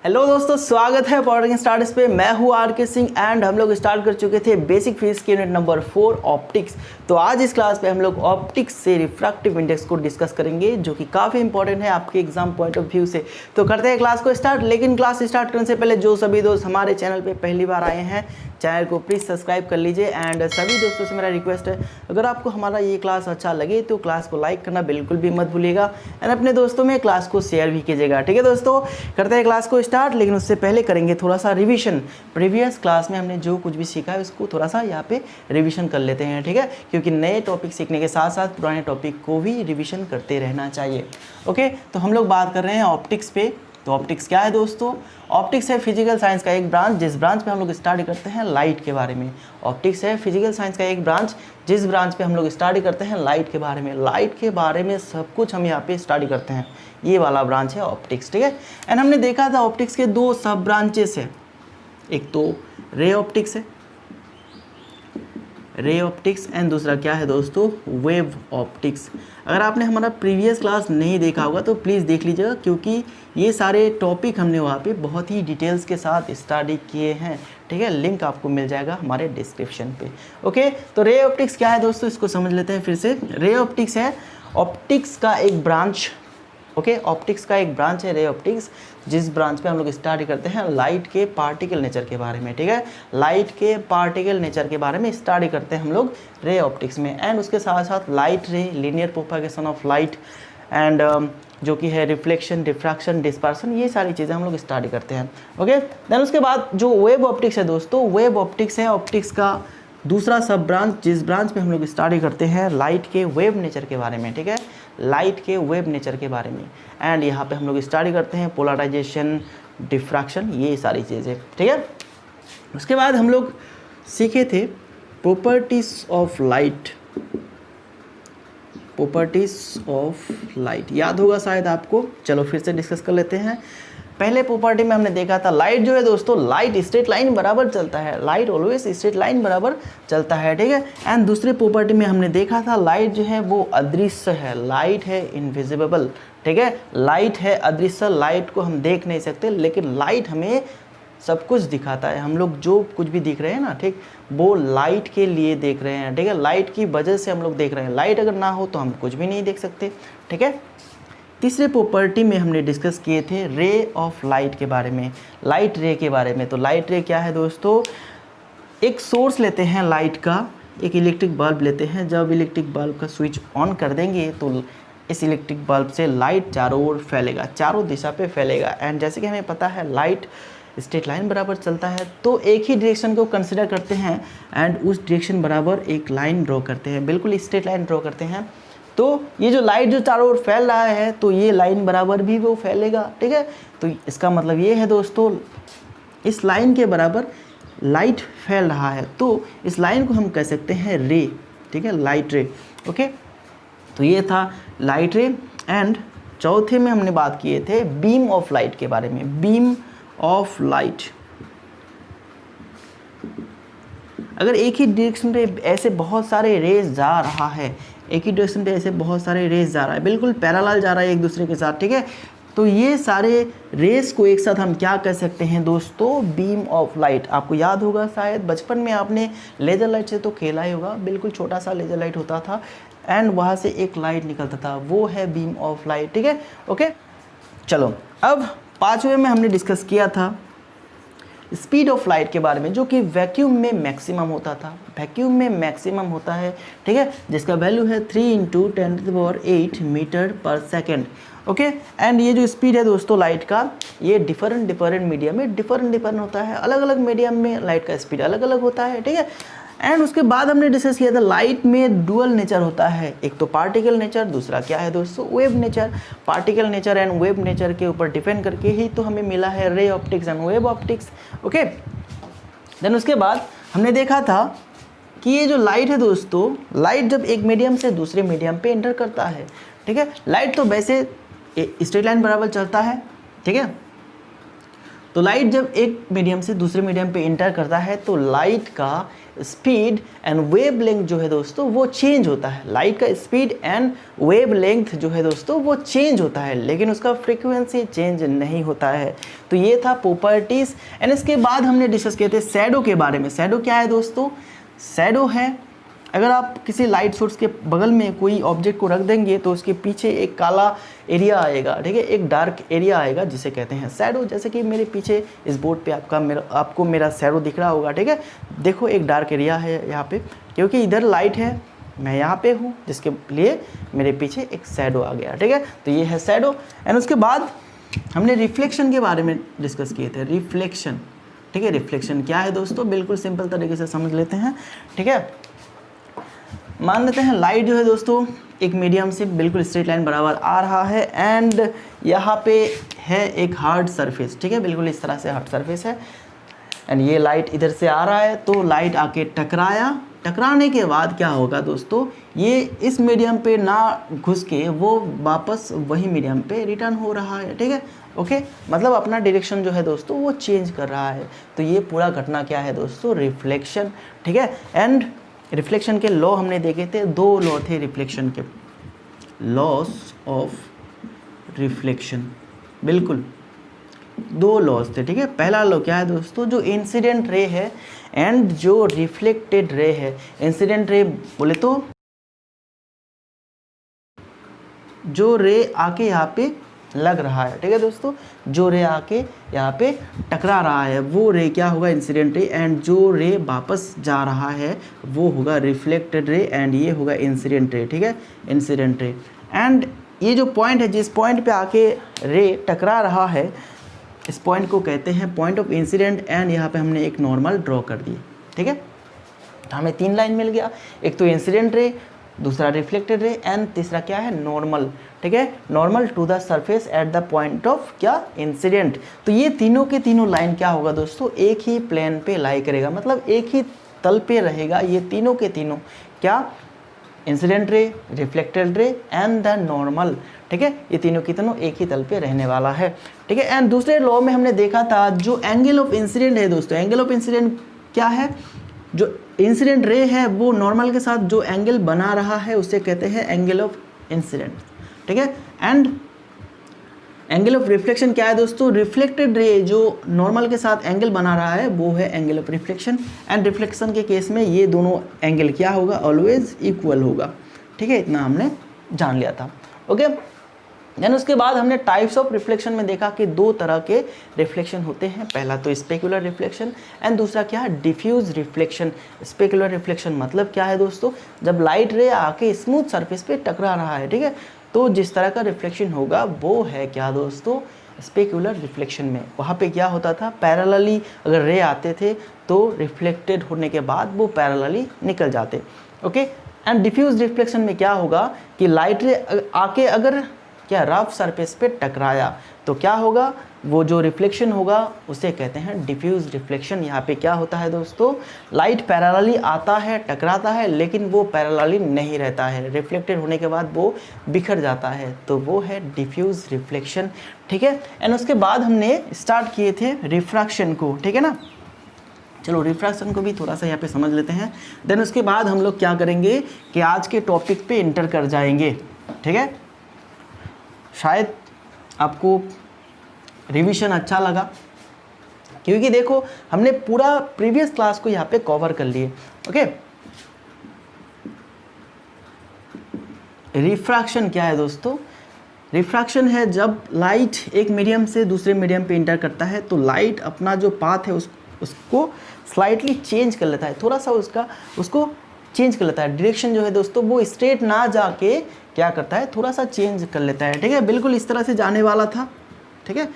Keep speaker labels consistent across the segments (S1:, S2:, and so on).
S1: Hello दोस्तों, स्वागत है पॉडकास्ट स्टार्ट्स पे। मैं हूँ आर.के. सिंह एंड हम लोग स्टार्ट कर चुके थे बेसिक फिजिक्स की यूनिट नंबर 4 ऑप्टिक्स। तो आज इस क्लास पे हम लोग ऑप्टिक्स से रिफ्रैक्टिव इंडेक्स को डिस्कस करेंगे, जो कि काफ़ी इंपॉर्टेंट है आपके एग्जाम पॉइंट ऑफ व्यू से। तो करते हैं क्लास को स्टार्ट। लेकिन क्लास स्टार्ट करने से पहले जो सभी दोस्त हमारे चैनल पर पहली बार आए हैं, चैनल को प्लीज़ सब्सक्राइब कर लीजिए। एंड सभी दोस्तों से मेरा रिक्वेस्ट है, अगर आपको हमारा ये क्लास अच्छा लगे तो क्लास को लाइक करना बिल्कुल भी मत भूलिएगा एंड अपने दोस्तों में क्लास को शेयर भी कीजिएगा। ठीक है दोस्तों, करते हैं क्लास को स्टार्ट। लेकिन उससे पहले करेंगे थोड़ा सा रिवीजन। प्रीवियस क्लास में हमने जो कुछ भी सीखा है उसको थोड़ा सा यहाँ पे रिवीजन कर लेते हैं, ठीक है, क्योंकि नए टॉपिक सीखने के साथ साथ पुराने टॉपिक को भी रिवीजन करते रहना चाहिए। ओके, तो हम लोग बात कर रहे हैं ऑप्टिक्स पे। तो ऑप्टिक्स क्या है दोस्तों? ऑप्टिक्स है फिजिकल साइंस का एक ब्रांच, जिस ब्रांच पे हम लोग स्टडी करते हैं लाइट के बारे में। ऑप्टिक्स है फिजिकल साइंस का एक ब्रांच, जिस ब्रांच पे हम लोग स्टडी करते हैं लाइट के बारे में। लाइट के बारे में सब कुछ हम यहाँ पे स्टडी करते हैं, ये वाला ब्रांच है ऑप्टिक्स, ठीक है। एंड हमने देखा था ऑप्टिक्स के दो सब ब्रांचेस है, एक तो रे ऑप्टिक्स है, रे ऑप्टिक्स, एंड दूसरा क्या है दोस्तों? Wave optics. अगर आपने हमारा प्रीवियस क्लास नहीं देखा होगा तो प्लीज़ देख लीजिएगा, क्योंकि ये सारे टॉपिक हमने वहाँ पे बहुत ही डिटेल्स के साथ स्टडी किए हैं, ठीक है। लिंक आपको मिल जाएगा हमारे डिस्क्रिप्शन पे। ओके, तो रे ऑप्टिक्स क्या है दोस्तों, इसको समझ लेते हैं फिर से। रे ऑप्टिक्स है ऑप्टिक्स का एक ब्रांच। ओके, ऑप्टिक्स का एक ब्रांच है रे ऑप्टिक्स, जिस ब्रांच पे हम लोग स्टडी करते हैं लाइट के पार्टिकल नेचर के बारे में, ठीक है। लाइट के पार्टिकल नेचर के बारे में स्टडी करते हैं हम लोग रे ऑप्टिक्स में। एंड उसके साथ साथ लाइट रे, linear propagation of light, and जो कि है रिफ्लेक्शन, डिफ्रैक्शन, डिस्पर्सन, ये सारी चीज़ें हम लोग स्टडी करते हैं। ओके, देन उसके बाद जो वेव ऑप्टिक्स है दोस्तों, वेव ऑप्टिक्स है ऑप्टिक्स का दूसरा सब ब्रांच, जिस ब्रांच में हम लोग स्टडी करते हैं लाइट के वेव नेचर के बारे में, ठीक है, लाइट के वेव नेचर के बारे में। एंड यहाँ पे हम लोग स्टडी करते हैं पोलराइजेशन, डिफ्रैक्शन, ये सारी चीज़ें, ठीक है। उसके बाद हम लोग सीखे थे properties of light, properties of light, याद होगा शायद आपको। चलो फिर से डिस्कस कर लेते हैं। पहले प्रॉपर्टी में हमने देखा था लाइट जो है दोस्तों, लाइट स्ट्रेट लाइन बराबर चलता है, लाइट ऑलवेज स्ट्रेट लाइन बराबर चलता है, ठीक है। एंड दूसरे प्रॉपर्टी में हमने देखा था लाइट जो है वो अदृश्य है, लाइट है इनविजिबल, ठीक है। लाइट है अदृश्य, लाइट को हम देख नहीं सकते, लेकिन लाइट हमें सब कुछ दिखाता है। हम लोग जो कुछ भी देख रहे हैं ना, ठीक, वो लाइट के लिए देख रहे हैं, ठीक है। लाइट की वजह से हम लोग देख रहे हैं, लाइट अगर ना हो तो हम कुछ भी नहीं देख सकते, ठीक है। तीसरे प्रॉपर्टी में हमने डिस्कस किए थे रे ऑफ लाइट के बारे में, लाइट रे के बारे में। तो लाइट रे क्या है दोस्तों? एक सोर्स लेते हैं लाइट का, एक इलेक्ट्रिक बल्ब लेते हैं। जब इलेक्ट्रिक बल्ब का स्विच ऑन कर देंगे तो इस इलेक्ट्रिक बल्ब से लाइट चारों ओर फैलेगा, चारों दिशा पे फैलेगा। एंड जैसे कि हमें पता है लाइट स्ट्रेट लाइन बराबर चलता है, तो एक ही डायरेक्शन को कंसिडर करते हैं एंड उस डायरेक्शन बराबर एक लाइन ड्रॉ करते हैं, बिल्कुल स्ट्रेट लाइन ड्रॉ करते हैं। तो ये जो लाइट जो चारों ओर फैल रहा है, तो ये लाइन बराबर भी वो फैलेगा, ठीक है। तो इसका मतलब ये है दोस्तों, इस लाइन के बराबर लाइट फैल रहा है, तो इस लाइन को हम कह सकते हैं रे, ठीक है, लाइट रे। ओके, तो ये था लाइट रे। एंड चौथे में हमने बात किए थे बीम ऑफ लाइट के बारे में, बीम ऑफ लाइट। अगर एक ही डायरेक्शन पे ऐसे बहुत सारे रेज जा रहा है, एक ही डायरेक्शन पे ऐसे बहुत सारे रेज जा रहा है, बिल्कुल पैरेलल जा रहा है एक दूसरे के साथ, ठीक है, तो ये सारे रेज को एक साथ हम क्या कह सकते हैं दोस्तों? Beam of light. आपको याद होगा शायद बचपन में आपने लेजर लाइट से तो खेला ही होगा, बिल्कुल छोटा सा लेजर लाइट होता था एंड वहाँ से एक लाइट निकलता था, वो है बीम ऑफ लाइट, ठीक है। ओके, चलो अब पाँचवें में हमने डिस्कस किया था स्पीड ऑफ लाइट के बारे में, जो कि वैक्यूम में मैक्सिमम होता था, वैक्यूम में मैक्सिमम होता है, ठीक है, जिसका वैल्यू है 3 × 10⁸ मीटर पर सेकेंड। ओके, एंड ये जो स्पीड है दोस्तों लाइट का, ये डिफरेंट मीडियम में डिफरेंट होता है, अलग अलग मीडियम में लाइट का स्पीड अलग अलग होता है, ठीक है। एंड उसके बाद हमने डिस्कस किया था लाइट में डुअल नेचर होता है, एक तो पार्टिकल नेचर, दूसरा क्या है दोस्तों? Wave nature. Particle nature and wave nature के ऊपर डिपेंड करके ही तो हमें मिला है ray optics and wave optics. Okay, then उसके बाद हमने देखा था कि ये जो लाइट है दोस्तों, लाइट जब एक मीडियम से दूसरे मीडियम पे एंटर करता है, ठीक है, लाइट तो वैसे स्ट्रेट लाइन बराबर चलता है, ठीक है। तो लाइट जब एक मीडियम से दूसरे मीडियम पे एंटर करता है तो लाइट का स्पीड एंड वेवलेंथ जो है दोस्तों वो चेंज होता है। लाइट का स्पीड एंड वेवलेंथ जो है दोस्तों वो चेंज होता है, लेकिन उसका फ्रीक्वेंसी चेंज नहीं होता है। तो ये था प्रॉपर्टीज़। एंड इसके बाद हमने डिस्कस किए थे शैडो के बारे में। शैडो क्या है दोस्तों? शैडो है, अगर आप किसी लाइट सोर्स के बगल में कोई ऑब्जेक्ट को रख देंगे तो उसके पीछे एक काला एरिया आएगा, ठीक है, एक डार्क एरिया आएगा जिसे कहते हैं शैडो। जैसे कि मेरे पीछे इस बोर्ड पे आपको मेरा शैडो दिख रहा होगा, ठीक है। देखो एक डार्क एरिया है यहाँ पे, क्योंकि इधर लाइट है, मैं यहाँ पे हूँ, जिसके लिए मेरे पीछे एक शैडो आ गया, ठीक है। तो ये है शैडो। एंड उसके बाद हमने रिफ्लेक्शन के बारे में डिस्कस किए थे। रिफ्लेक्शन, ठीक है, रिफ्लेक्शन क्या है दोस्तों? बिल्कुल सिंपल तरीके से समझ लेते हैं, ठीक है। मान लेते हैं लाइट जो है दोस्तों एक मीडियम से बिल्कुल स्ट्रेट लाइन बराबर आ रहा है, एंड यहाँ पे है एक हार्ड सरफेस, ठीक है, बिल्कुल इस तरह से हार्ड सरफेस है। एंड ये लाइट इधर से आ रहा है, तो लाइट आके टकराया, टकराने के बाद क्या होगा दोस्तों, ये इस मीडियम पे ना घुस के वो वापस वही मीडियम पे रिटर्न हो रहा है, ठीक है। ओके, मतलब अपना डायरेक्शन जो है दोस्तों वो चेंज कर रहा है। तो ये पूरा घटना क्या है दोस्तों? रिफ्लेक्शन, ठीक है। एंड रिफ्लेक्शन के लॉ हमने देखे थे, 2 लॉ थे रिफ्लेक्शन के, लॉस ऑफ रिफ्लेक्शन, बिल्कुल 2 लॉज थे, ठीक है। पहला लॉ क्या है दोस्तों? जो इंसिडेंट रे है एंड जो रिफ्लेक्टेड रे है। इंसिडेंट रे बोले तो जो रे आके यहाँ पे लग रहा है, ठीक है दोस्तों, जो रे आके यहाँ पे टकरा रहा है वो रे क्या होगा? Incident ray. एंड जो रे वापस जा रहा है वो होगा रिफ्लेक्टेड रे, एंड ये होगा इंसिडेंट रे, ठीक है, इंसिडेंट रे। एंड ये जो पॉइंट है, जिस पॉइंट पे आके रे टकरा रहा है, इस पॉइंट को कहते हैं पॉइंट ऑफ इंसिडेंट। एंड यहाँ पे हमने एक नॉर्मल ड्रॉ कर दिया, ठीक है। तो हमें 3 लाइन मिल गया, एक तो इंसिडेंट रे, दूसरा रिफ्लेक्टेड रे, एंड तीसरा क्या है? नॉर्मल, ठीक है, normal to the surface at the point of क्या? इंसिडेंट। तो ये तीनों के तीनों लाइन क्या होगा दोस्तों? एक ही प्लेन पे लाई करेगा, मतलब एक ही तल पे रहेगा ये तीनों के तीनों, क्या? Incident ray, reflected ray and the normal, ठीक है, ये तीनों की तीनों एक ही तल पे रहने वाला है, ठीक है। एंड दूसरे लॉ में हमने देखा था जो एंगल ऑफ इंसिडेंट है दोस्तों, एंगल ऑफ इंसिडेंट क्या है? जो इंसिडेंट रे है वो नॉर्मल के साथ जो एंगल बना रहा है उसे कहते हैं एंगल ऑफ इंसिडेंट, ठीक है। एंड एंगल ऑफ रिफ्लेक्शन क्या है दोस्तों? रिफ्लेक्टेड रे जो नॉर्मल के साथ एंगल बना रहा है वो है angle of reflection. And reflection के केस में ये दोनों एंगल क्या होगा? ऑलवेज इक्वल होगा, ठीक है, इतना हमने जान लिया था। ओके, देन उसके बाद हमने टाइप्स ऑफ रिफ्लेक्शन में देखा कि 2 तरह के रिफ्लेक्शन होते हैं। पहला तो स्पेकुलर रिफ्लेक्शन एंड दूसरा क्या है? Diffuse reflection. स्पेकुलर रिफ्लेक्शन मतलब क्या है दोस्तों? जब लाइट रे आके स्मूथ सरफेस पे टकरा रहा है, ठीक है, तो जिस तरह का रिफ्लेक्शन होगा वो है क्या दोस्तों? स्पेकुलर रिफ्लेक्शन में वहाँ पे क्या होता था? पैरेलली अगर रे आते थे तो रिफ्लेक्टेड होने के बाद वो पैरेलली निकल जाते, ओके। एंड डिफ्यूज रिफ्लेक्शन में क्या होगा कि लाइट रे आके अगर क्या रफ सरफेस पे टकराया तो क्या होगा? वो जो रिफ्लेक्शन होगा उसे कहते हैं डिफ्यूज रिफ्लेक्शन। यहाँ पे क्या होता है दोस्तों? लाइट पैरेलली आता है, टकराता है, लेकिन वो पैरेलली नहीं रहता है, रिफ्लेक्टेड होने के बाद वो बिखर जाता है, तो वो है डिफ्यूज रिफ्लेक्शन, ठीक है। एंड उसके बाद हमने स्टार्ट किए थे रिफ्रैक्शन को, ठीक है ना। चलो रिफ्रैक्शन को भी थोड़ा सा यहाँ पे समझ लेते हैं, देन उसके बाद हम लोग क्या करेंगे कि आज के टॉपिक पे इंटर कर जाएंगे, ठीक है। शायद आपको रिवीजन अच्छा लगा, क्योंकि देखो हमने पूरा प्रीवियस क्लास को यहाँ पे कवर कर लिए, ओके। रिफ्रैक्शन क्या है दोस्तों? रिफ्रैक्शन है जब लाइट एक मीडियम से दूसरे मीडियम पे इंटर करता है तो लाइट अपना जो पाथ है उसको स्लाइटली चेंज कर लेता है, थोड़ा सा उसको चेंज कर लेता है। डायरेक्शन जो है दोस्तों वो स्ट्रेट ना जाके क्या करता है? थोड़ा सा चेंज कर लेता है, ठीक है। बिल्कुल इस तरह से जाने वाला था, ठीक है,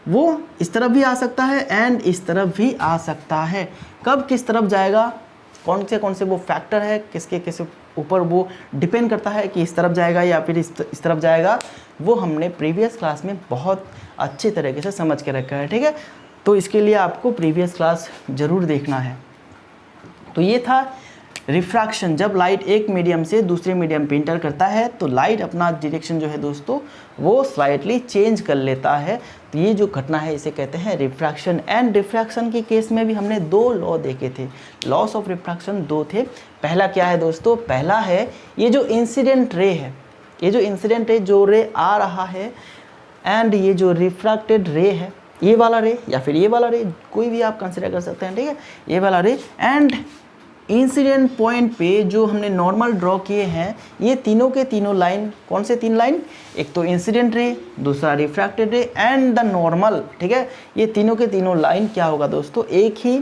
S1: वो इस तरफ भी आ सकता है एंड इस तरफ भी आ सकता है। कब किस तरफ जाएगा, कौन से वो फैक्टर है, किसके ऊपर वो डिपेंड करता है कि इस तरफ जाएगा या फिर इस तरफ जाएगा, वो हमने प्रीवियस क्लास में बहुत अच्छे तरीके से समझ के रखा है, ठीक है। तो इसके लिए आपको प्रीवियस क्लास ज़रूर देखना है। तो ये था रिफ्रैक्शन, जब लाइट एक मीडियम से दूसरे मीडियम पे इंटर करता है तो लाइट अपना डायरेक्शन जो है दोस्तों वो स्लाइटली चेंज कर लेता है। तो ये जो घटना है इसे कहते हैं रिफ्रैक्शन। एंड रिफ्रैक्शन के केस में भी हमने दो लॉ देखे थे, लॉस ऑफ रिफ्रैक्शन दो थे। पहला क्या है दोस्तों, पहला है ये जो इंसिडेंट रे है, ये जो इंसिडेंट रे जो रे आ रहा है एंड ये जो रिफ्रैक्टेड रे है, ये वाला रे या फिर ये वाला रे, कोई भी आप कंसिडर कर सकते हैं, ठीक है, ये वाला रे। एंड इंसिडेंट पॉइंट पे जो हमने नॉर्मल ड्रॉ किए हैं, ये तीनों के तीनों लाइन, कौन से तीन लाइन, एक तो इंसिडेंट रे, दूसरा रिफ्रैक्टेड रे एंड द नॉर्मल, ठीक है, ये तीनों के तीनों लाइन क्या होगा दोस्तों, एक ही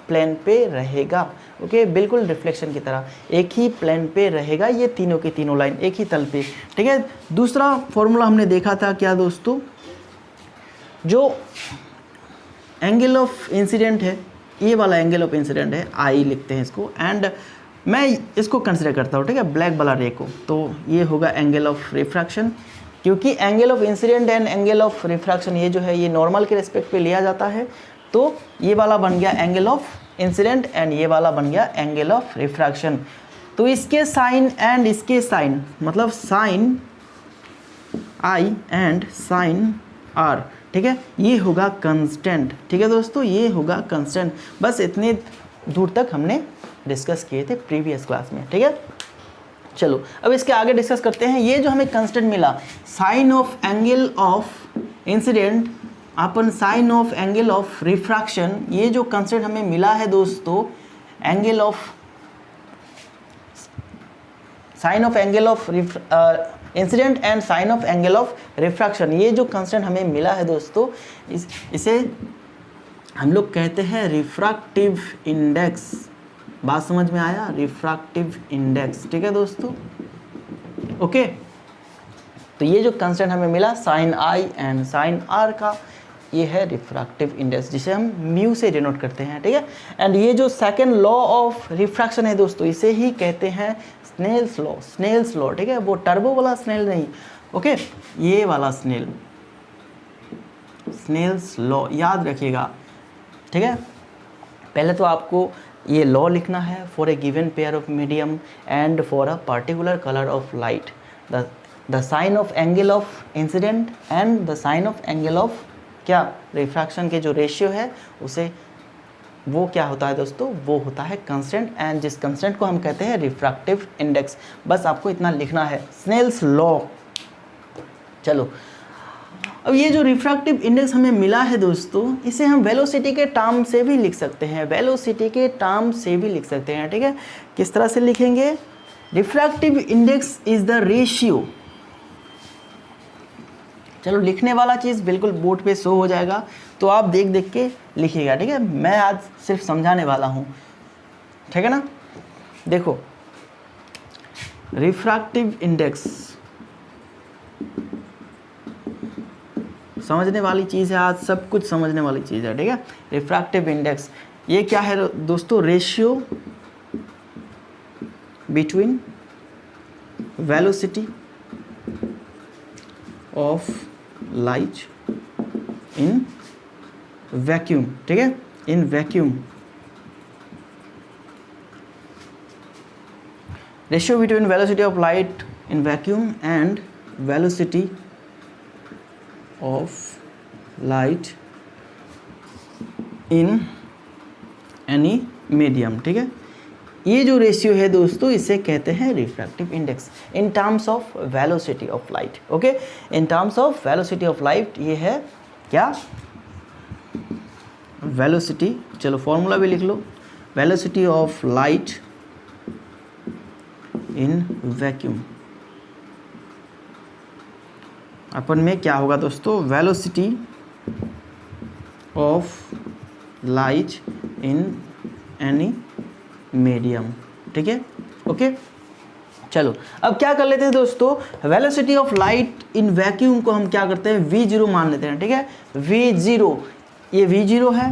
S1: प्लेन पे रहेगा। ओके, बिल्कुल रिफ्लेक्शन की तरह एक ही प्लेन पे रहेगा, ये तीनों के तीनों लाइन एक ही तल पे, ठीक है। दूसरा फॉर्मूला हमने देखा था क्या दोस्तों, जो एंगल ऑफ इंसिडेंट है, ये वाला एंगल ऑफ इंसिडेंट है, आई लिखते हैं इसको, एंड मैं इसको कंसिडर करता हूँ, ठीक है, ब्लैक वाला रे को, तो ये होगा एंगल ऑफ रिफ्रैक्शन। क्योंकि angle of incident and angle of refraction ये जो है ये नॉर्मल के रिस्पेक्ट पे लिया जाता है, तो ये वाला बन गया एंगल ऑफ इंसिडेंट एंड ये वाला बन गया एंगल ऑफ रिफ्रैक्शन। तो इसके साइन एंड इसके साइन, मतलब sine I and sine R, ठीक है, ये होगा कांस्टेंट, ठीक है दोस्तों, ये होगा कांस्टेंट। बस इतने दूर तक हमने डिस्कस किए थे प्रीवियस क्लास में, ठीक है। चलो अब इसके आगे डिस्कस करते हैं। ये जो हमें कांस्टेंट मिला, sine of angle of incident अपन sine of angle of refraction, ये जो कांस्टेंट हमें मिला है दोस्तों, angle of sine of angle of incident and sine of angle of refraction, ये जो कांस्टेंट हमें मिला है दोस्तों, इसे हम लोग कहते हैं रिफ्रैक्टिव इंडेक्स। बात समझ में आया, रिफ्रैक्टिव इंडेक्स, ठीक है दोस्तों। ओके, तो ये जो कांस्टेंट हमें मिला sine I and sine R का, ये है रिफ्रैक्टिव इंडेक्स, जिसे हम म्यू से डिनोट करते हैं, ठीक है। एंड ये जो सेकंड लॉ ऑफ रिफ्रैक्शन है दोस्तों, इसे ही कहते हैं स्नेल्स लॉ, स्नेल्स लॉ, ठीक है, वो टर्बो वाला स्नेल नहीं, ओके, ये वाला स्नेल, स्नेल्स लॉ याद रखिएगा, ठीक है। पहले तो आपको ये लॉ लिखना है for a given pair of medium and for a particular colour of light, the sine of angle of incident and the sine of angle of क्या रिफ्रैक्शन के जो रेशियो है उसे, वो क्या होता है दोस्तों, वो होता है कांस्टेंट, एंड जिस कांस्टेंट को हम कहते हैं रिफ्रैक्टिव इंडेक्स। बस आपको इतना लिखना है, स्नेल्स लॉ। चलो अब ये जो रिफ्रैक्टिव इंडेक्स हमें मिला है दोस्तों, इसे हम वेलोसिटी के टर्म से भी लिख सकते हैं, वेलोसिटी के टर्म से भी लिख सकते हैं, ठीक है। किस तरह से लिखेंगे, refractive index is the ratio, चलो लिखने वाला चीज़ बिल्कुल बोर्ड पे शो हो जाएगा, तो आप देख देख के लिखिएगा, ठीक है। मैं आज सिर्फ समझाने वाला हूँ, ठीक है ना। देखो रिफ्रैक्टिव इंडेक्स समझने वाली चीज़ है, आज सब कुछ समझने वाली चीज़ है, ठीक है। रिफ्रैक्टिव इंडेक्स ये क्या है दोस्तों, ratio between velocity of light in vacuum, ठीक है, in vacuum, ratio between velocity of light in vacuum and velocity of light in any medium, ठीक है। ये जो रेशियो है दोस्तों, इसे कहते हैं refractive index in terms of velocity of light, okay, in terms of velocity of light, ये है क्या, वेलोसिटी, चलो फॉर्मूला भी लिख लो, velocity of light in vacuum. अपन में क्या होगा दोस्तों, velocity of light in any medium, ठीक है, ओके। चलो अब क्या कर लेते हैं दोस्तों, velocity of light in vacuum को हम क्या करते हैं, v0 मान लेते हैं, ठीक है, v0, ये v0 है,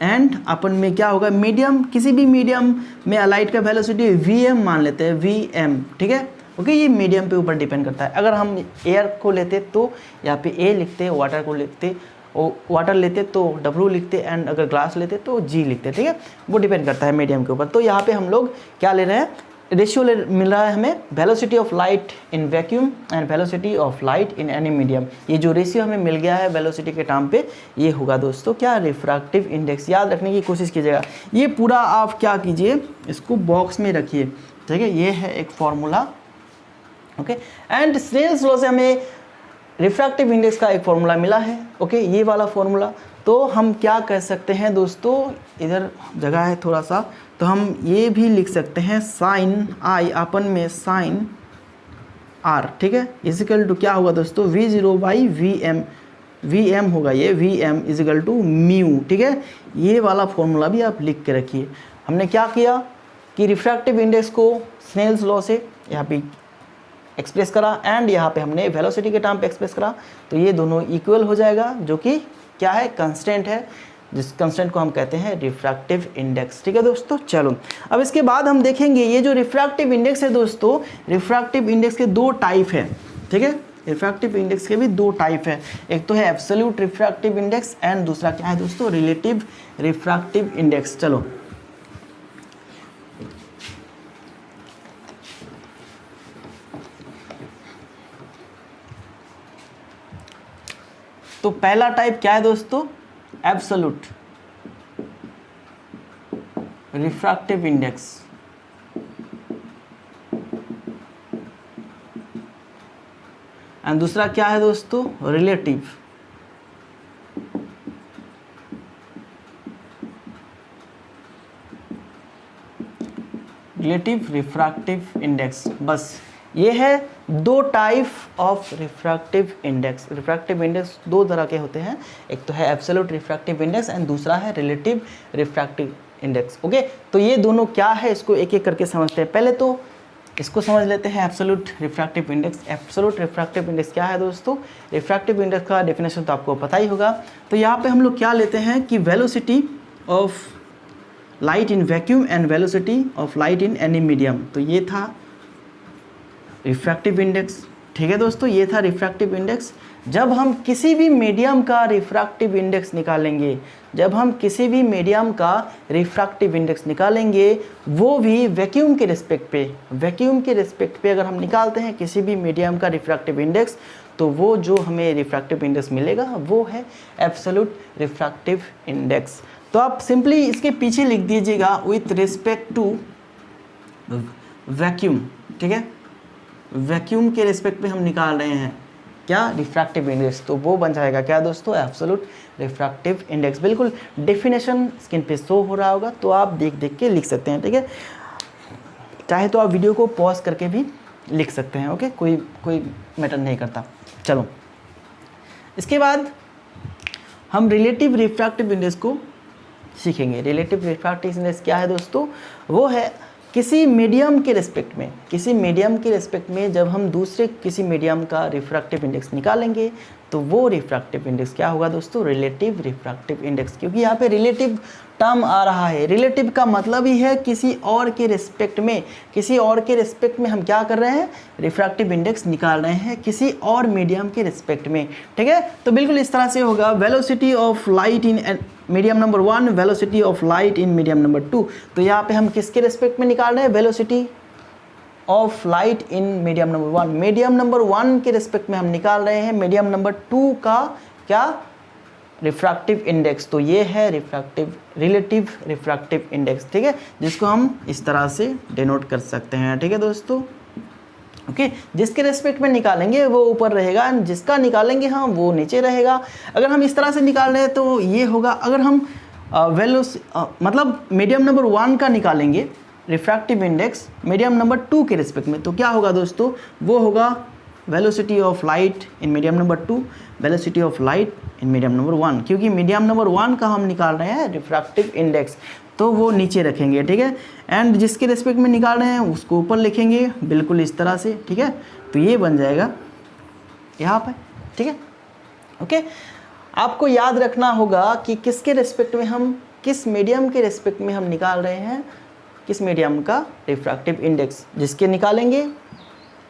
S1: एंड अपन में क्या होगा, मीडियम, किसी भी मीडियम में लाइट का वेलोसिटी vm मान लेते हैं, vm, ठीक है, ओके। ये मीडियम पे ऊपर डिपेंड करता है, अगर हम एयर को लेते तो यहाँ पे a लिखते, वाटर को लिखते वाटर लेते तो W लिखते, एंड अगर ग्लास लेते तो G लिखते, ठीक है, वो डिपेंड करता है मीडियम के ऊपर। तो यहाँ पे हम लोग क्या ले रहे हैं, रेशियो मिल रहा है हमें, velocity of light in vacuum and velocity of light in any medium. ये जो रेशियो हमें मिल गया है वेलोसिटी के टर्म पे, ये होगा दोस्तों क्या, रिफ्रैक्टिव इंडेक्स। याद रखने की कोशिश कीजिएगा, ये पूरा आप क्या कीजिए, इसको बॉक्स में रखिए, ठीक है, ये है एक formula, okay. And Snell's law से हमें रिफ्रैक्टिव इंडेक्स का एक फॉर्मूला मिला है, ओके, ये वाला फॉर्मूला। तो हम क्या कह सकते हैं दोस्तों, इधर जगह है थोड़ा सा, तो हम ये भी लिख सकते हैं साइन आई अपन में साइन आर, ठीक है, इजिकल टू क्या होगा दोस्तों, V0 बाई वी एम होगा, ये VM इजिकल टू म्यू, ठीक है। ये वाला फॉर्मूला भी आप लिख के रखिए। हमने क्या किया कि रिफ्रैक्टिव इंडेक्स को स्नेल्स लॉ से यहाँ पे एक्सप्रेस करा, एंड यहाँ पे हमने वेलोसिटी के टर्म पे एक्सप्रेस करा, तो ये दोनों इक्वल हो जाएगा, जो कि क्या है, कंस्टेंट है, जिस कंस्टेंट को हम कहते हैं रिफ्रैक्टिव इंडेक्स, ठीक है दोस्तों। चलो अब इसके बाद हम देखेंगे ये जो रिफ्रैक्टिव इंडेक्स है दोस्तों, रिफ्रैक्टिव इंडेक्स के दो टाइप है, ठीक है, रिफ्रैक्टिव इंडेक्स के भी दो टाइप है, एक तो है एब्सोल्यूट रिफ्रैक्टिव इंडेक्स एंड दूसरा क्या है दोस्तों, रिलेटिव रिफ्रैक्टिव इंडेक्स। चलो तो पहला टाइप क्या है दोस्तों, एब्सोल्यूट रिफ्रैक्टिव इंडेक्स, एंड दूसरा क्या है दोस्तों, रिलेटिव रिफ्रैक्टिव इंडेक्स। बस ये है दो type of refractive index. Refractive index दो तरह के होते हैं, एक तो है एब्सोल्यूट रिफ्रैक्टिव इंडेक्स एंड दूसरा है रिलेटिव रिफ्रैक्टिव इंडेक्स, ओके। तो ये दोनों क्या है, इसको एक एक करके समझते हैं। पहले तो इसको समझ लेते हैं, absolute refractive index. Absolute refractive index क्या है दोस्तों, रिफ्रैक्टिव इंडेक्स का डेफिनेशन तो आपको पता ही होगा। तो यहाँ पे हम लोग क्या लेते हैं कि velocity of light in vacuum and velocity of light in any medium. तो ये था रिफ्रैक्टिव इंडेक्स, ठीक है दोस्तों, ये था रिफ्रैक्टिव इंडेक्स। जब हम किसी भी मीडियम का रिफ्रैक्टिव इंडेक्स निकालेंगे, जब हम किसी भी मीडियम का रिफ्रैक्टिव इंडेक्स निकालेंगे, वो भी वैक्यूम के रिस्पेक्ट पे, वैक्यूम के रिस्पेक्ट पे अगर हम निकालते हैं किसी भी मीडियम का रिफ्रैक्टिव इंडेक्स, तो वो जो हमें रिफ्रैक्टिव इंडेक्स मिलेगा वो है एब्सोल्यूट रिफ्रैक्टिव इंडेक्स। तो आप सिंपली इसके पीछे लिख दीजिएगा विथ रिस्पेक्ट टू वैक्यूम, ठीक है, वैक्यूम के रिस्पेक्ट पे हम निकाल रहे हैं क्या, रिफ्रैक्टिव इंडेक्स। तो वो बन जाएगा क्या दोस्तों, एब्सोल्यूट रिफ्रैक्टिव इंडेक्स। बिल्कुल डेफिनेशन स्क्रीन पे शो हो रहा होगा, तो आप देख देख के लिख सकते हैं, ठीक है। चाहे तो आप वीडियो को पॉज करके भी लिख सकते हैं, ओके, कोई मैटर नहीं करता। चलो इसके बाद हम रिलेटिव रिफ्रैक्टिव इंडेक्स को सीखेंगे। रिलेटिव रिफ्रैक्टिव इंडेक्स क्या है दोस्तों, वो है किसी मीडियम के रिस्पेक्ट में, किसी मीडियम के रिस्पेक्ट में जब हम दूसरे किसी मीडियम का रिफ्रैक्टिव इंडेक्स निकालेंगे, तो वो रिफ्रैक्टिव इंडेक्स क्या होगा दोस्तों, रिलेटिव रिफ्रैक्टिव इंडेक्स। क्योंकि यहाँ पे रिलेटिव टर्म आ रहा है, रिलेटिव का मतलब ही है किसी और के रिस्पेक्ट में, किसी और के रिस्पेक्ट में हम क्या कर रहे हैं, रिफ्रैक्टिव इंडेक्स निकाल रहे हैं किसी और मीडियम के रिस्पेक्ट में, ठीक है। तो बिल्कुल इस तरह से होगा, velocity of light in medium number 1, velocity of light in medium number 2। तो यहाँ पे हम किसके रिस्पेक्ट में निकाल रहे हैं, velocity of light in medium number 1, medium number 1 के रिस्पेक्ट में हम निकाल रहे हैं मीडियम नंबर 2 का क्या, रिफ्रैक्टिव इंडेक्स। तो ये है रिफ्रैक्टिव रिलेटिव रिफ्रैक्टिव इंडेक्स, ठीक है, जिसको हम इस तरह से डिनोट कर सकते हैं, ठीक है दोस्तों, ओके। जिसके रेस्पेक्ट में निकालेंगे वो ऊपर रहेगा, जिसका निकालेंगे हम वो नीचे रहेगा। अगर हम इस तरह से निकाल रहे हैं तो ये होगा, अगर हम मतलब मीडियम नंबर 1 का निकालेंगे रिफ्रैक्टिव इंडेक्स मीडियम नंबर 2 के रिस्पेक्ट में, तो क्या होगा दोस्तों, वो होगा velocity of light in medium number 2, velocity of light in medium number 1। क्योंकि मीडियम नंबर 1 का हम निकाल रहे हैं रिफ्रैक्टिव इंडेक्स, तो वो नीचे रखेंगे, ठीक है। एंड जिसके रिस्पेक्ट में निकाल रहे हैं उसको ऊपर लिखेंगे, बिल्कुल इस तरह से, ठीक है। तो ये बन जाएगा यहाँ पर, ठीक है, ओके। आपको याद रखना होगा कि किसके रिस्पेक्ट में हम, किस मीडियम के रिस्पेक्ट में हम निकाल रहे हैं किस मीडियम का रिफ्रैक्टिव इंडेक्स। जिसके निकालेंगे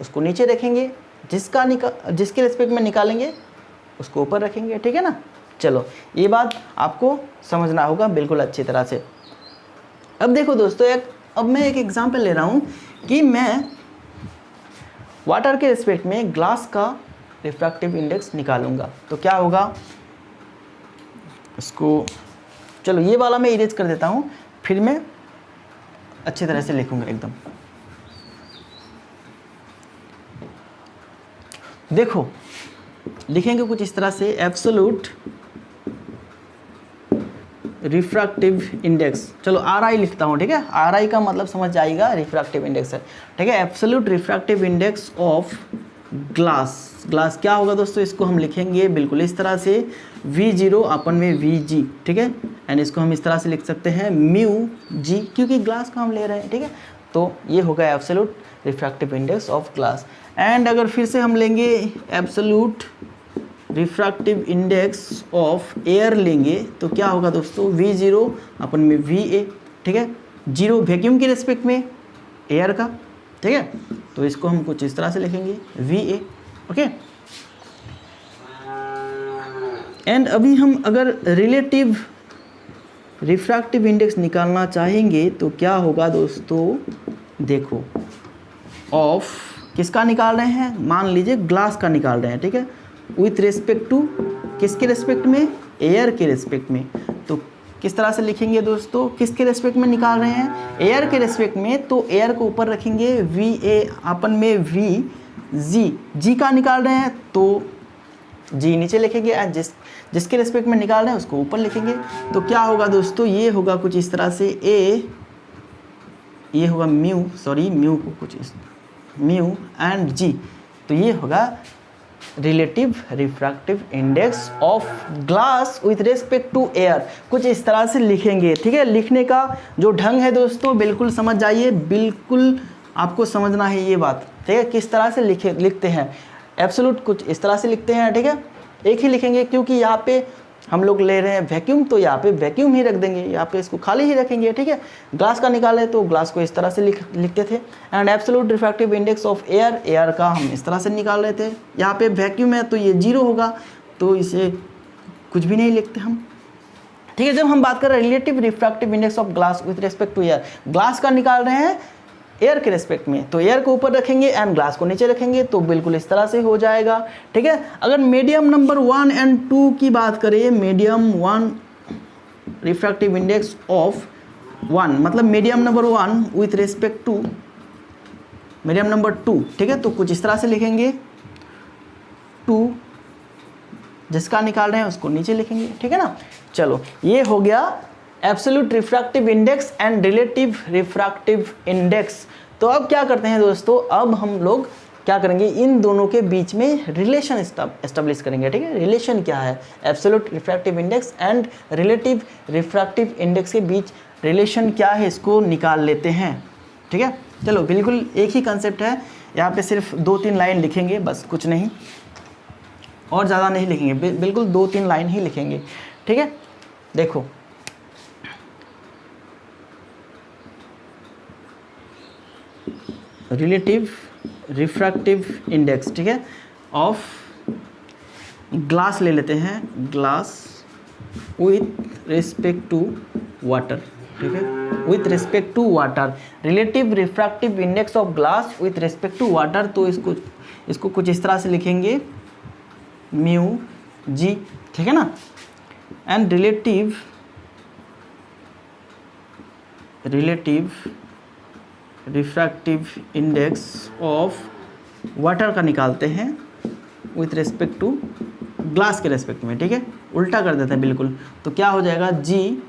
S1: उसको नीचे रखेंगे, जिसके रिस्पेक्ट में निकालेंगे उसको ऊपर रखेंगे, ठीक है ना। चलो ये बात आपको समझना होगा बिल्कुल अच्छी तरह से। अब देखो दोस्तों, अब मैं एक एग्जांपल ले रहा हूँ कि मैं वाटर के रिस्पेक्ट में ग्लास का रिफ्रैक्टिव इंडेक्स निकालूंगा। तो क्या होगा, इसको चलो ये वाला मैं इरेज कर देता हूँ, फिर मैं अच्छी तरह से लिखूंगा एकदम। देखो लिखेंगे कुछ इस तरह से, एब्सोल्यूट रिफ्रैक्टिव इंडेक्स, चलो आर आई लिखता हूँ, ठीक है। आर आई का मतलब समझ जाएगा रिफ्रैक्टिव इंडेक्स है, ठीक है। Absolute refractive index of glass, glass क्या होगा दोस्तों, इसको हम लिखेंगे बिल्कुल इस तरह से V0 अपन में VG, ठीक है। एंड इसको हम इस तरह से लिख सकते हैं म्यू जी, क्योंकि ग्लास का हम ले रहे हैं, ठीक है। तो ये होगा absolute refractive index of glass. And अगर फिर से हम लेंगे absolute refractive index of air लेंगे तो क्या होगा दोस्तों, V0 अपन में VA, ठीक है। 0 वैक्यूम के रिस्पेक्ट में एयर का, ठीक है। तो इसको हम कुछ इस तरह से लिखेंगे VA, ओके। एंड अभी हम अगर रिलेटिव रिफ्रैक्टिव इंडेक्स निकालना चाहेंगे तो क्या होगा दोस्तों, देखो ऑफ किसका निकाल रहे हैं, मान लीजिए ग्लास का निकाल रहे हैं, ठीक है। विथ रिस्पेक्ट टू किसके रिस्पेक्ट में, एयर के रिस्पेक्ट में। तो किस तरह से लिखेंगे दोस्तों, किसके रिस्पेक्ट में निकाल रहे हैं, एयर के रिस्पेक्ट में। तो एयर को ऊपर रखेंगे, VA अपन में VG, जी का निकाल रहे हैं तो जी नीचे लिखेंगे, एंड जिसके रिस्पेक्ट में निकाल रहे हैं उसको ऊपर लिखेंगे। तो क्या होगा दोस्तों, ये होगा कुछ इस तरह से ये होगा म्यू, सॉरी म्यू को कुछ इस म्यू एंड जी। तो ये होगा relative refractive index of glass with respect to air, कुछ इस तरह से लिखेंगे, ठीक है। लिखने का जो ढंग है दोस्तों बिल्कुल समझ जाइए, बिल्कुल आपको समझना है ये बात, ठीक है। किस तरह से लिखते हैं, एब्सोल्यूट कुछ इस तरह से लिखते हैं, ठीक है। एक ही लिखेंगे क्योंकि यहाँ पे हम लोग ले रहे हैं वैक्यूम, तो यहाँ पे वैक्यूम ही रख देंगे, यहाँ पे इसको खाली ही रखेंगे, ठीक है। ग्लास का निकाले तो ग्लास को इस तरह से लिखते थे। And absolute refractive index of air, air का हम इस तरह से निकाल रहे थे। यहाँ पे वैक्यूम है तो ये 0 होगा, तो इसे कुछ भी नहीं लिखते हम, ठीक है। जब हम बात कर रहे हैं relative refractive index of glass with respect to air, glass का निकाल रहे हैं एयर के रिस्पेक्ट में, तो एयर को ऊपर रखेंगे एंड ग्लास को नीचे रखेंगे, तो बिल्कुल इस तरह से हो जाएगा, ठीक है। अगर मीडियम नंबर 1 एंड 2 की बात करें, मीडियम 1 रिफ्रैक्टिव इंडेक्स ऑफ 1 मतलब medium number 1 with respect to medium number 2, ठीक है। तो कुछ इस तरह से लिखेंगे, 2 जिसका निकाल रहे हैं उसको नीचे लिखेंगे, ठीक है ना। चलो ये हो गया absolute refractive index and relative refractive index. तो अब क्या करते हैं दोस्तों, अब हम लोग क्या करेंगे, इन दोनों के बीच में रिलेशन एस्टेब्लिश करेंगे, ठीक है। रिलेशन क्या है, absolute refractive index and relative refractive index के बीच रिलेशन क्या है, इसको निकाल लेते हैं, ठीक है। चलो बिल्कुल एक ही कंसेप्ट है, यहाँ पे सिर्फ 2-3 लाइन लिखेंगे बस, कुछ नहीं और ज़्यादा नहीं लिखेंगे, बिल्कुल 2-3 लाइन ही लिखेंगे, ठीक है। देखो रिलेटिव रिफ्रैक्टिव इंडेक्स, ठीक है, ऑफ ग्लास ले लेते हैं, glass with respect to water, ठीक है, with respect to water, relative refractive index of glass with respect to water. तो इसको कुछ इस तरह से लिखेंगे म्यू जी, ठीक है ना। And relative refractive index of water का निकालते हैं विथ रिस्पेक्ट टू ग्लास के रिस्पेक्ट में, ठीक है। उल्टा कर देते हैं बिल्कुल, तो क्या हो जाएगा, जी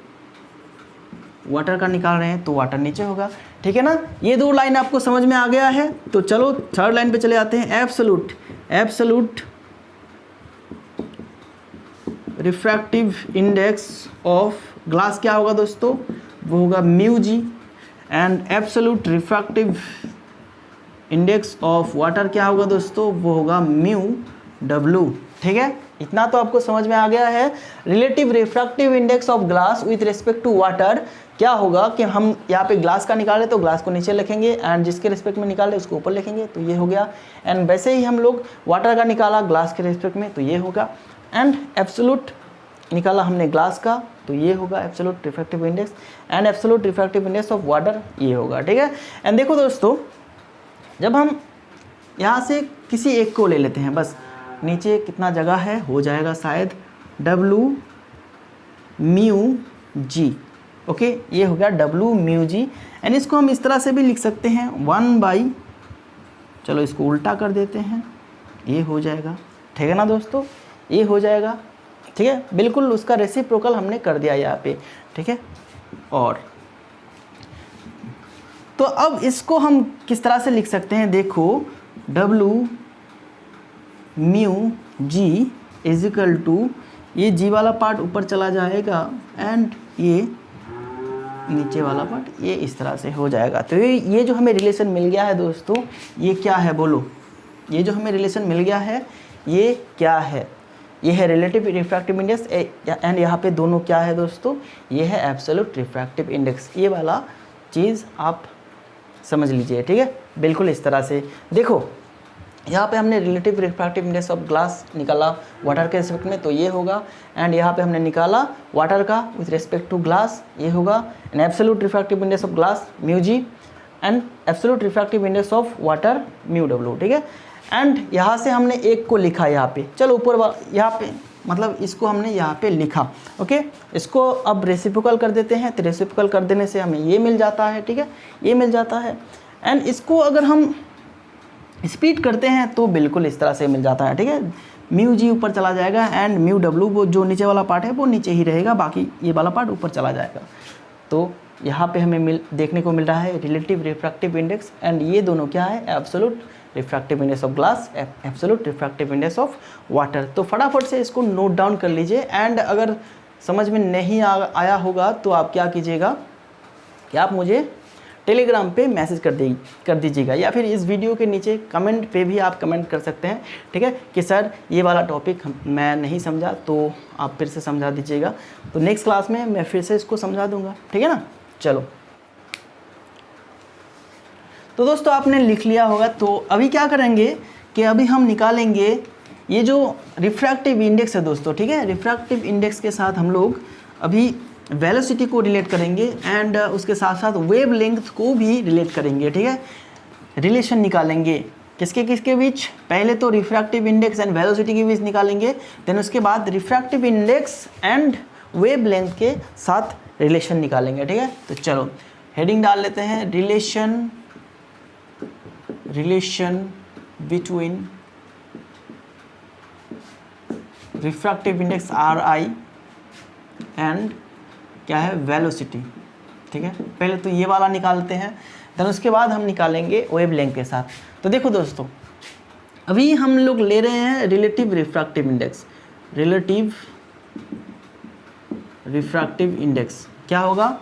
S1: वाटर का निकाल रहे हैं तो वाटर नीचे होगा, ठीक है ना। ये 2 लाइन आपको समझ में आ गया है। तो चलो 3rd लाइन पे चले आते हैं, absolute refractive index of glass क्या होगा दोस्तों, वो होगा mu G. And absolute refractive index of water क्या होगा दोस्तों, वो होगा म्यू डब्ल्यू, ठीक है। इतना तो आपको समझ में आ गया है। Relative refractive index of glass with respect to water क्या होगा कि हम यहाँ पे ग्लास का निकाले तो ग्लास को नीचे लिखेंगे, एंड जिसके रिस्पेक्ट में निकाले उसको ऊपर लिखेंगे, तो ये हो गया। एंड वैसे ही हम लोग वाटर का निकाला ग्लास के रिस्पेक्ट में, तो ये होगा। एंड एब्सोल्यूट निकाला हमने ग्लास का, तो ये होगा absolute refractive index, and absolute refractive index of water ये होगा, ठीक है। एंड देखो दोस्तों, जब हम यहाँ से किसी एक को ले लेते हैं, बस नीचे कितना जगह है, हो जाएगा शायद W म्यू जी, ओके, ये हो गया W म्यू जी। एंड इसको हम इस तरह से भी लिख सकते हैं 1/, चलो इसको उल्टा कर देते हैं, ये हो जाएगा, ठीक है ना दोस्तों, ये हो जाएगा, ठीक है, बिल्कुल उसका रेसिप्रोकल हमने कर दिया यहाँ पे, ठीक है। और तो अब इसको हम किस तरह से लिख सकते हैं, देखो W mu G is equal to, ये जी वाला पार्ट ऊपर चला जाएगा एंड ये नीचे वाला पार्ट ये इस तरह से हो जाएगा। तो ये जो हमें रिलेशन मिल गया है दोस्तों, ये क्या है बोलो, ये जो हमें रिलेशन मिल गया है ये क्या है, ये है रिलेटिव रिफ्रैक्टिव इंडेक्स, एंड यहाँ पे दोनों क्या है दोस्तों, ये है एब्सोल्यूट रिफ्रैक्टिव इंडेक्स। ये वाला चीज़ आप समझ लीजिए, ठीक है, बिल्कुल इस तरह से। देखो यहाँ पे हमने relative refractive index of glass निकाला वाटर के रिस्पेक्ट में, तो ये होगा, एंड यहाँ पे हमने निकाला वाटर का विथ रिस्पेक्ट टू ग्लास, ये होगा, and absolute refractive index of glass mu G and absolute refractive index of water mu W, ठीक है। एंड यहाँ से हमने एक को लिखा यहाँ पे, चलो ऊपर यहाँ पे, मतलब इसको हमने यहाँ पे लिखा, ओके। इसको अब रेसिप्रोकल कर देते हैं, तो रेसिप्रोकल कर देने से हमें ये मिल जाता है, ठीक है, ये मिल जाता है। एंड इसको अगर हम स्प्लिट करते हैं तो बिल्कुल इस तरह से मिल जाता है, ठीक है, म्यू जी ऊपर चला जाएगा एंड म्यू डब्ल्यू वो जो नीचे वाला पार्ट है वो नीचे ही रहेगा, बाकी ये वाला पार्ट ऊपर चला जाएगा। तो यहाँ पे हमें देखने को मिल रहा है रिलेटिव रिफ्रैक्टिव इंडेक्स, एंड ये दोनों क्या है, absolute refractive index of glass, absolute refractive index of water. तो फटाफट से इसको नोट डाउन कर लीजिए, एंड अगर समझ में नहीं आया होगा तो आप क्या कीजिएगा कि आप मुझे टेलीग्राम पे मैसेज कर दीजिएगा, या फिर इस वीडियो के नीचे कमेंट पे भी आप कमेंट कर सकते हैं, ठीक है, कि सर ये वाला टॉपिक मैं नहीं समझा तो आप फिर से समझा दीजिएगा, तो नेक्स्ट क्लास में मैं फिर से इसको समझा दूंगा, ठीक है ना। चलो, तो दोस्तों आपने लिख लिया होगा, तो अभी क्या करेंगे कि अभी हम निकालेंगे ये जो रिफ्रैक्टिव इंडेक्स है दोस्तों, ठीक है, रिफ्रैक्टिव इंडेक्स के साथ हम लोग अभी वेलोसिटी को रिलेट करेंगे, एंड उसके साथ साथ वेव लेंथ को भी रिलेट करेंगे, ठीक है, रिलेशन निकालेंगे किसके किसके बीच, पहले तो रिफ्रैक्टिव इंडेक्स एंड वेलोसिटी के बीच निकालेंगे, देन उसके बाद refractive index and wave length के साथ रिलेशन निकालेंगे, ठीक है। तो चलो हेडिंग डाल लेते हैं, relation between refractive index RI and क्या है, वेलोसिटी, ठीक है। पहले तो ये वाला निकालते हैं, देन उसके बाद हम निकालेंगे वेव लेंथ के साथ। तो देखो दोस्तों, अभी हम लोग ले रहे हैं relative refractive index, relative refractive index क्या होगा,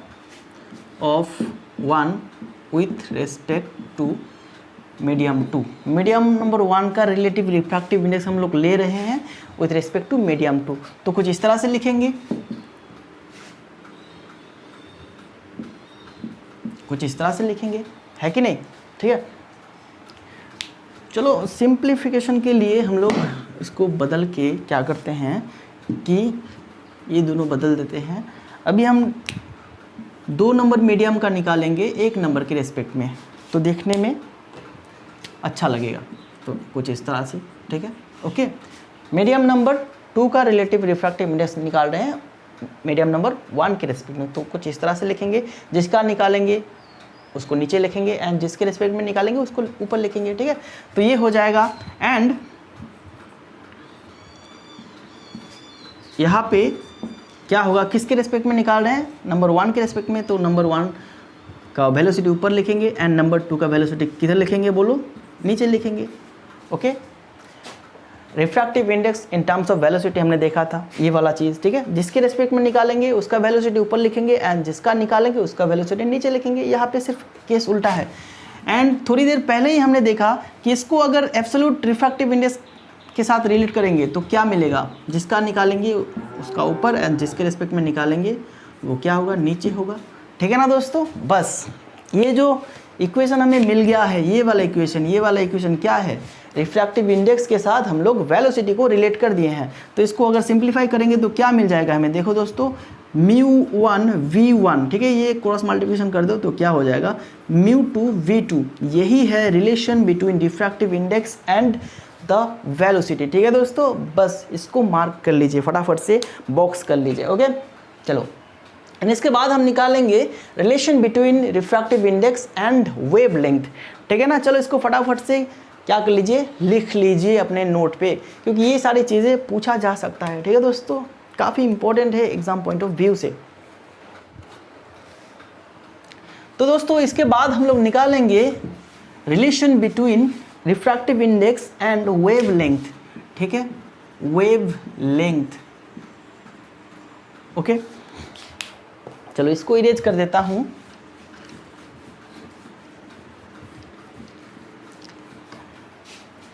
S1: of 1 with respect to medium 2, medium number 1 का रिलेटिव रिफ्रैक्टिव इंडेक्स हम लोग ले रहे हैं विथ रेस्पेक्ट टू मीडियम 2। तो कुछ इस तरह से लिखेंगे, कुछ इस तरह से लिखेंगे, है कि नहीं, ठीक है। चलो सिंप्लीफिकेशन के लिए हम लोग इसको बदल के क्या करते हैं कि ये दोनों बदल देते हैं। अभी हम 2 नंबर मीडियम का निकालेंगे 1 नंबर के रेस्पेक्ट में, तो देखने में अच्छा लगेगा, तो कुछ इस तरह से, ठीक है, ओके। मीडियम नंबर 2 का रिलेटिव रिफ्रैक्टिव इंडेक्स निकाल रहे हैं मीडियम नंबर 1 के रेस्पेक्ट में, तो कुछ इस तरह से लिखेंगे, जिसका निकालेंगे उसको नीचे लिखेंगे एंड जिसके रेस्पेक्ट में निकालेंगे उसको ऊपर लिखेंगे, ठीक है। तो ये हो जाएगा, एंड यहाँ पे क्या होगा, किसके रेस्पेक्ट में निकाल रहे हैं, नंबर 1 के रेस्पेक्ट में, तो नंबर 1 का वेलोसिटी ऊपर लिखेंगे एंड नंबर 2 का वेलोसिटी किधर लिखेंगे बोलो, नीचे लिखेंगे, okay. Refractive index in terms of velocity हमने देखा था, ये वाला चीज़, ठीक है, जिसके रेस्पेक्ट में निकालेंगे उसका वेलोसिटी ऊपर लिखेंगे एंड जिसका निकालेंगे उसका वेलोसिटी नीचे लिखेंगे। यहाँ पे सिर्फ केस उल्टा है, एंड थोड़ी देर पहले ही हमने देखा कि इसको अगर एब्सोल्यूट रिफ्रैक्टिव इंडेक्स के साथ रिलेट करेंगे तो क्या मिलेगा, जिसका निकालेंगे उसका ऊपर एंड जिसके रेस्पेक्ट में निकालेंगे वो क्या होगा, नीचे होगा, ठीक है ना दोस्तों। बस ये जो इक्वेशन हमें मिल गया है, ये वाला इक्वेशन क्या है, रिफ्रैक्टिव इंडेक्स के साथ हम लोग वेलोसिटी को रिलेट कर दिए हैं। तो इसको अगर सिंप्लीफाई करेंगे तो क्या मिल जाएगा हमें, देखो दोस्तों, μ1 v1, ठीक है, ये क्रॉस मल्टीप्लिकेशन कर दो तो क्या हो जाएगा, μ2 v2। यही है relation between refractive index and the velocity, ठीक है दोस्तों। बस इसको मार्क कर लीजिए, फटाफट से बॉक्स कर लीजिए, ओके। चलो, एंड इसके बाद हम निकालेंगे relation between refractive index and wave length, ठीक है ना। चलो इसको फटाफट से क्या कर लीजिए, लिख लीजिए अपने नोट पे, क्योंकि ये सारी चीज़ें पूछा जा सकता है, ठीक है दोस्तों, काफ़ी इंपॉर्टेंट है एग्जाम पॉइंट ऑफ व्यू से। तो दोस्तों इसके बाद हम लोग निकालेंगे relation between refractive index and wave length, ठीक है, वेव लेंथ, ओके। चलो इसको इरेज कर देता हूं।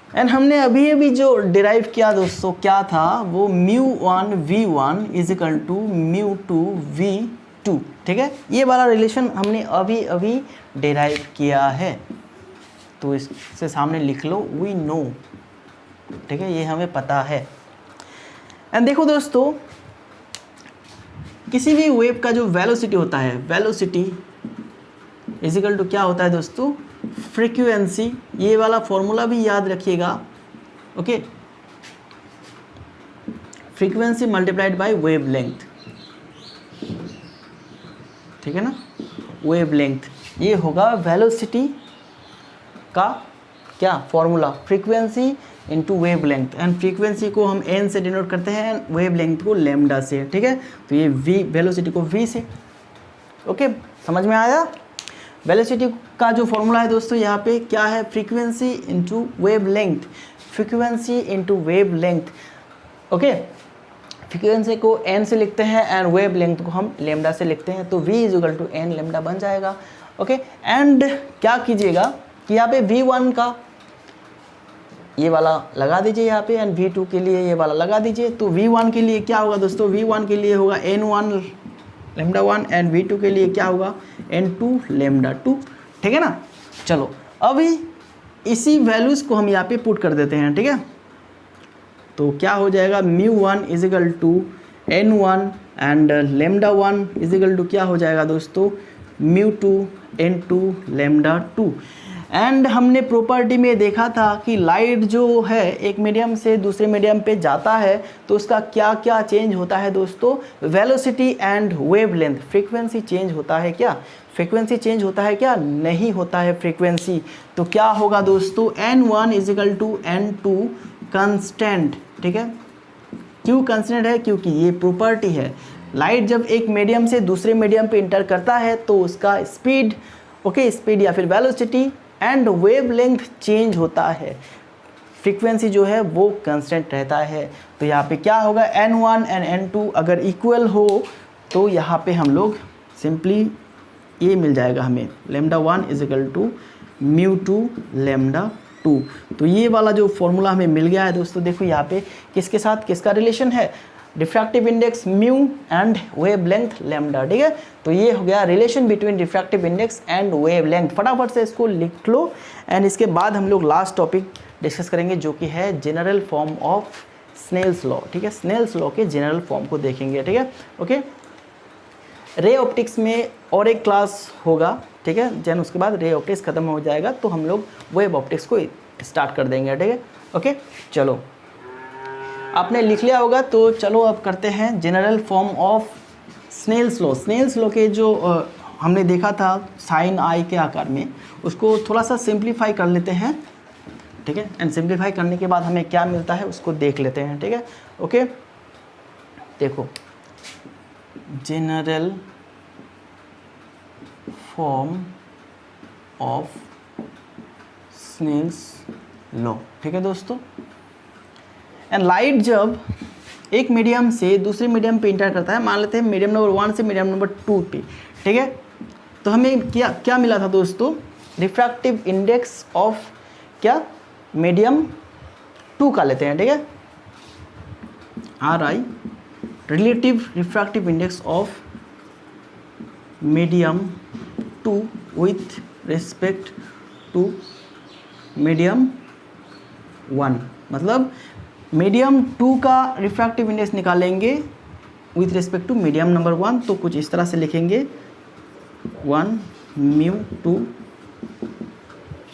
S1: एंड हमने अभी अभी जो डिराइव किया दोस्तों क्या था, वो μ1 v1 is equal to μ2 v2, ठीक है। ये वाला रिलेशन हमने अभी अभी डिराइव किया है, तो इससे सामने लिख लो वी नो, ठीक है, ये हमें पता है। एंड देखो दोस्तों, किसी भी वेव का जो वेलोसिटी होता है, वेलोसिटी इज इक्वल टू क्या होता है दोस्तों, फ्रीक्वेंसी। ये वाला फॉर्मूला भी याद रखिएगा, okay, frequency multiplied by wave length, ठीक है ना, वेव लेंथ। ये होगा वेलोसिटी का क्या formula, frequency into wave length. And frequency को हम n से डिनोट करते हैं, वेव लेंथ को लैम्डा से, ठीक है। तो ये v, वेलोसिटी को v से, ओके, समझ में आया। वेलोसिटी का जो फॉर्मूला है दोस्तों यहाँ पे क्या है, frequency into wave length, frequency into wave length, okay. Frequency को n से लिखते हैं एंड वेव लेंथ को हम लैम्डा से लिखते हैं, तो v is equal to n lambda बन जाएगा, ओके। एंड क्या कीजिएगा कि यहाँ पे v1 का ये वाला लगा दीजिए यहाँ पे, एंड v2 के लिए ये वाला लगा दीजिए। तो v1 के लिए क्या होगा दोस्तों, v1 के लिए होगा n1 लैम्डा 1 एंड v2 के लिए क्या होगा, n2 लैम्डा 2, ठीक है ना। चलो अभी इसी वैल्यूज़ को हम यहाँ पे पुट कर देते हैं, ठीक है। तो क्या हो जाएगा, μ1 is equal to n1 and lambda 1 is equal to क्या हो जाएगा दोस्तों, μ2 n2 लैम्डा 2। एंड हमने प्रॉपर्टी में देखा था कि लाइट जो है एक मीडियम से दूसरे मीडियम पे जाता है तो उसका क्या क्या चेंज होता है दोस्तों, velocity and wave length. Frequency change होता है क्या, फ्रीक्वेंसी चेंज होता है क्या, नहीं होता है फ्रीक्वेंसी। तो क्या होगा दोस्तों, n1 is equal to n2 constant, ठीक है। क्यों कंस्टेंट है, क्योंकि ये प्रॉपर्टी है, लाइट जब एक मीडियम से दूसरे मीडियम पे इंटर करता है तो उसका स्पीड, ओके, स्पीड या फिर velocity and wave length change होता है, फ्रीक्वेंसी जो है वो कांस्टेंट रहता है। तो यहाँ पे क्या होगा, n1 एंड n2 अगर इक्वल हो तो यहाँ पे हम लोग सिंपली ये मिल जाएगा हमें, lambda 1 is equal to μ2 lambda 2। तो ये वाला जो फॉर्मूला हमें मिल गया है दोस्तों, देखो यहाँ पे किसके साथ किसका रिलेशन है, refractive index mu and wave length lambda, ठीक है। तो ये हो गया relation between refractive index and wave length. फटाफट से इसको लिख लो एंड इसके बाद हम लोग लास्ट टॉपिक डिस्कस करेंगे जो कि है general form of Snell's law, ठीक है। स्नेल्स लॉ के जनरल फॉर्म को देखेंगे, ठीक है, ओके। रे ऑप्टिक्स में और एक क्लास होगा, ठीक है, जैन उसके बाद रे ऑप्टिक्स खत्म हो जाएगा तो हम लोग वेव ऑप्टिक्स को स्टार्ट कर देंगे, ठीक है, ओके। चलो आपने लिख लिया होगा, तो चलो अब करते हैं general form of Snell's law. Snell's law के जो हमने देखा था साइन आई के आकार में, उसको थोड़ा सा सिंप्लीफाई कर लेते हैं, ठीक है। एंड सिंप्लीफाई करने के बाद हमें क्या मिलता है उसको देख लेते हैं, ठीक है, ओके। देखो general form of Snell's law, ठीक है दोस्तों। एंड लाइट जब एक मीडियम से दूसरे मीडियम पे इंटर करता है, मान लेते हैं मीडियम नंबर 1 से मीडियम नंबर 2 पे, ठीक है, तो हमें क्या मिला था दोस्तों, रिफ्रैक्टिव इंडेक्स ऑफ क्या मीडियम 2 का लेते हैं, ठीक है, RI relative refractive index of medium 2 with respect to medium 1, मतलब मीडियम 2 का रिफ्रैक्टिव इंडेक्स निकालेंगे with respect to medium number 1, तो कुछ इस तरह से लिखेंगे 1 म्यू 2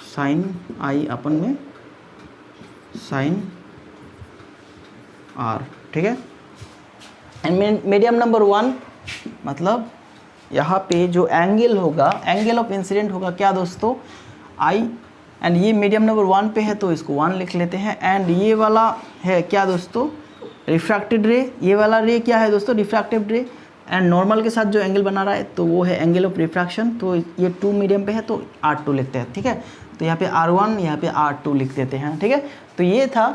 S1: साइन आई अपन में साइन आर, ठीक है। एंड मीडियम नंबर 1 मतलब यहाँ पे जो एंगल होगा, एंगल ऑफ इंसिडेंट होगा क्या दोस्तों, आई, एंड ये मीडियम नंबर 1 पे है तो इसको 1 लिख लेते हैं। एंड ये वाला है क्या दोस्तों, रिफ्रैक्टेड रे, ये वाला रे क्या है दोस्तों, रिफ्रैक्टिव रे, एंड नॉर्मल के साथ जो एंगल बना रहा है तो वो है एंगल ऑफ रिफ्रैक्शन, तो ये 2 मीडियम पे है तो R2 लिखते हैं, ठीक है। तो यहाँ पे R1, यहाँ पे R2 लिख देते हैं, ठीक है। तो ये था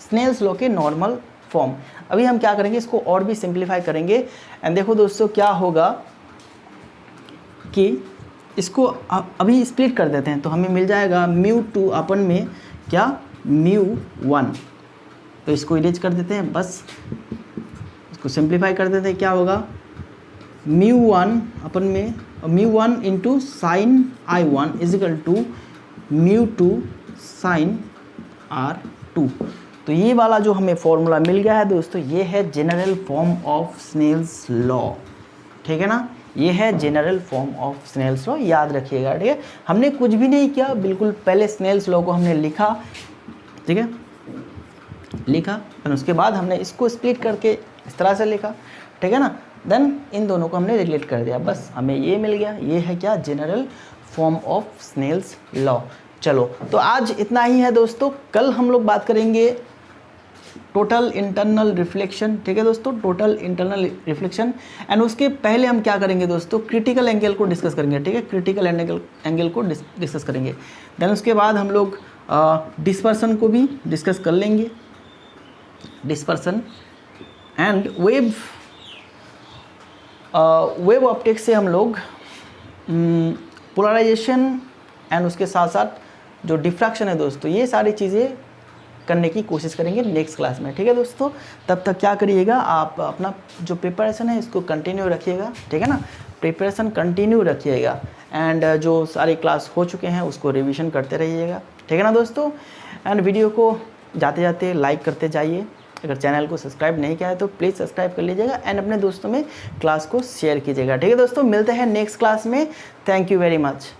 S1: स्नेल्स लॉ के नॉर्मल फॉर्म। अभी हम क्या करेंगे, इसको और भी सिंप्लीफाई करेंगे। एंड देखो दोस्तों क्या होगा कि इसको अभी स्प्लिट कर देते हैं तो हमें मिल जाएगा म्यू 2 अपन में क्या, म्यू 1, तो इसको इरेज कर देते हैं, बस इसको सिंप्लीफाई कर देते हैं। क्या होगा, म्यू 1 अपन में mu 1 into sine I1 is equal to mu 2 sine R2। तो ये वाला जो हमें फॉर्मूला मिल गया है दोस्तों, ये है general form of Snell's law, ठीक है ना। ये है general form of Snell's law, याद रखिएगा, ठीक है। हमने कुछ भी नहीं किया, बिल्कुल पहले स्नेल्स लॉ को हमने लिखा, ठीक है, लिखा, और उसके बाद हमने इसको स्प्लिट करके इस तरह से लिखा, ठीक है ना। देन इन दोनों को हमने रिलेट कर दिया, बस हमें ये मिल गया। ये है क्या, general form of Snell's law. चलो तो आज इतना ही है दोस्तों, कल हम लोग बात करेंगे टोटल इंटरनल रिफ्लेक्शन, ठीक है दोस्तों, टोटल इंटरनल रिफ्लेक्शन। एंड उसके पहले हम क्या करेंगे दोस्तों, क्रिटिकल एंगल को डिस्कस करेंगे, ठीक है, क्रिटिकल एंगल को डिस्कस करेंगे। देन उसके बाद हम लोग डिस्पर्सन को भी डिस्कस कर लेंगे, डिस्पर्सन। एंड वेव ऑप्टिक्स से हम लोग पोलराइजेशन एंड उसके साथ साथ जो डिफ्रैक्शन है दोस्तों, ये सारी चीज़ें करने की कोशिश करेंगे नेक्स्ट क्लास में, ठीक है दोस्तों। तब तक क्या करिएगा, आप अपना जो प्रिपरेशन है इसको कंटिन्यू रखिएगा, ठीक है ना, प्रिपरेशन कंटिन्यू रखिएगा। एंड जो सारी क्लास हो चुके हैं उसको रिवीजन करते रहिएगा, ठीक है ना दोस्तों। एंड वीडियो को जाते जाते लाइक करते जाइए, अगर चैनल को सब्सक्राइब नहीं किया है तो प्लीज़ सब्सक्राइब कर लीजिएगा, एंड अपने दोस्तों में क्लास को शेयर कीजिएगा, ठीक है दोस्तों। मिलते हैं नेक्स्ट क्लास में, थैंक यू वेरी मच।